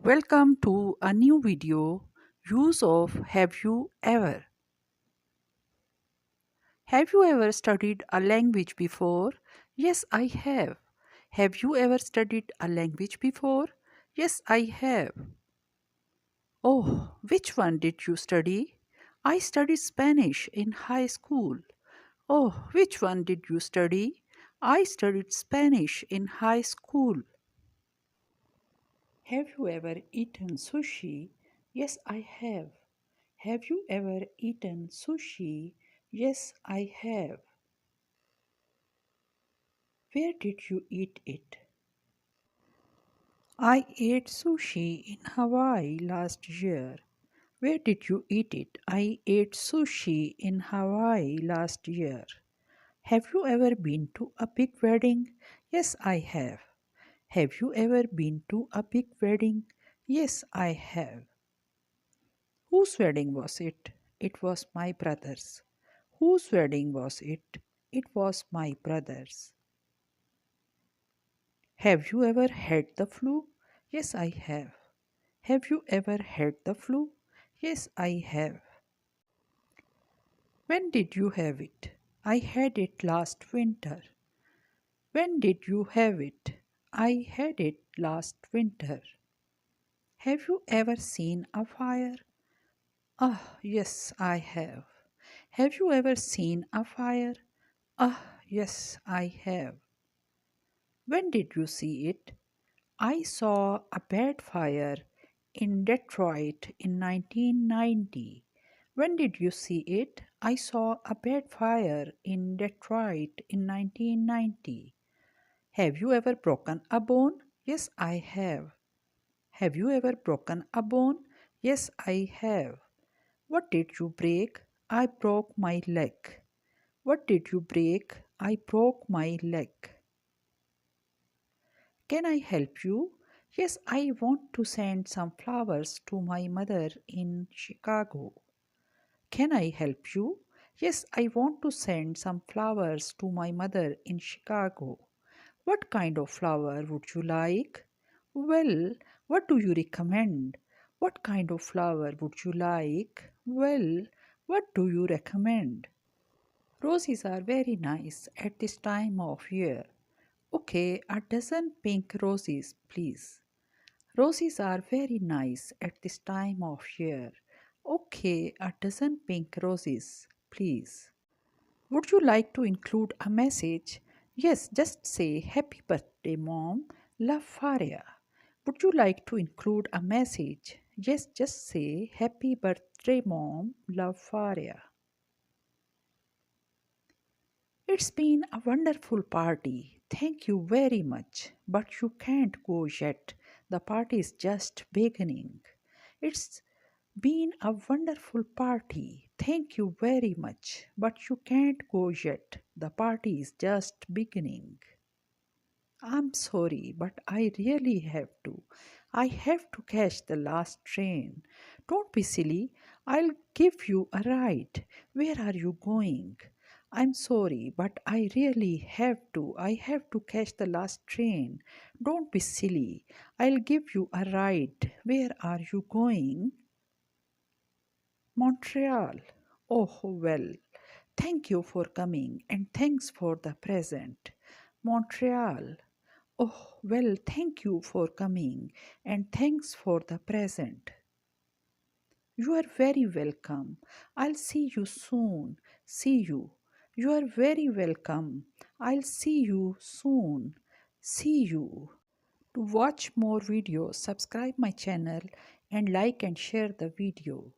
Welcome to a new video. Use of have you ever? Have you ever studied a language before? Yes, I have. Have you ever studied a language before? Yes, I have. Oh, which one did you study? I studied Spanish in high school. Oh, which one did you study? I studied Spanish in high school. Have you ever eaten sushi? Yes, I have. Have you ever eaten sushi? Yes, I have. Where did you eat it? I ate sushi in Hawaii last year. Where did you eat it? I ate sushi in Hawaii last year. Have you ever been to a big wedding? Yes, I have. Have you ever been to a big wedding? Yes, I have. Whose wedding was it? It was my brother's. Whose wedding was it? It was my brother's. Have you ever had the flu? Yes, I have. Have you ever had the flu? Yes, I have. When did you have it? I had it last winter. When did you have it? I had it last winter. Have you ever seen a fire? Ah, yes, I have. Have you ever seen a fire? Ah, yes, I have. When did you see it? I saw a bad fire in Detroit in 1990. When did you see it? I saw a bad fire in Detroit in 1990. Have you ever broken a bone? Yes, I have. Have you ever broken a bone? Yes, I have. What did you break? I broke my leg. What did you break? I broke my leg. Can I help you? Yes, I want to send some flowers to my mother in Chicago. Can I help you? Yes, I want to send some flowers to my mother in Chicago. What kind of flower would you like? Well, what do you recommend? What kind of flower would you like? Well, what do you recommend? Roses are very nice at this time of year. Okay, a dozen pink roses, please. Roses are very nice at this time of year. Okay, a dozen pink roses, please. Would you like to include a message? Yes, just say Happy birthday, Mom. Love Faria. Would you like to include a message? Yes, just say Happy birthday, Mom. Love Faria. It's been a wonderful party. Thank you very much. But you can't go yet. The party is just beginning. It's been a wonderful party. Thank you very much. But you can't go yet. The party is just beginning. I'm sorry, but I really have to. I have to catch the last train. Don't be silly. I'll give you a ride. Where are you going? I'm sorry, but I really have to. I have to catch the last train. Don't be silly. I'll give you a ride. Where are you going? Montreal. Oh, well. Thank you for coming and thanks for the present. Montreal. Oh, well, thank you for coming and thanks for the present. You are very welcome. I'll see you soon. See you. You are very welcome. I'll see you soon. See you. To watch more videos, subscribe my channel and like and share the video.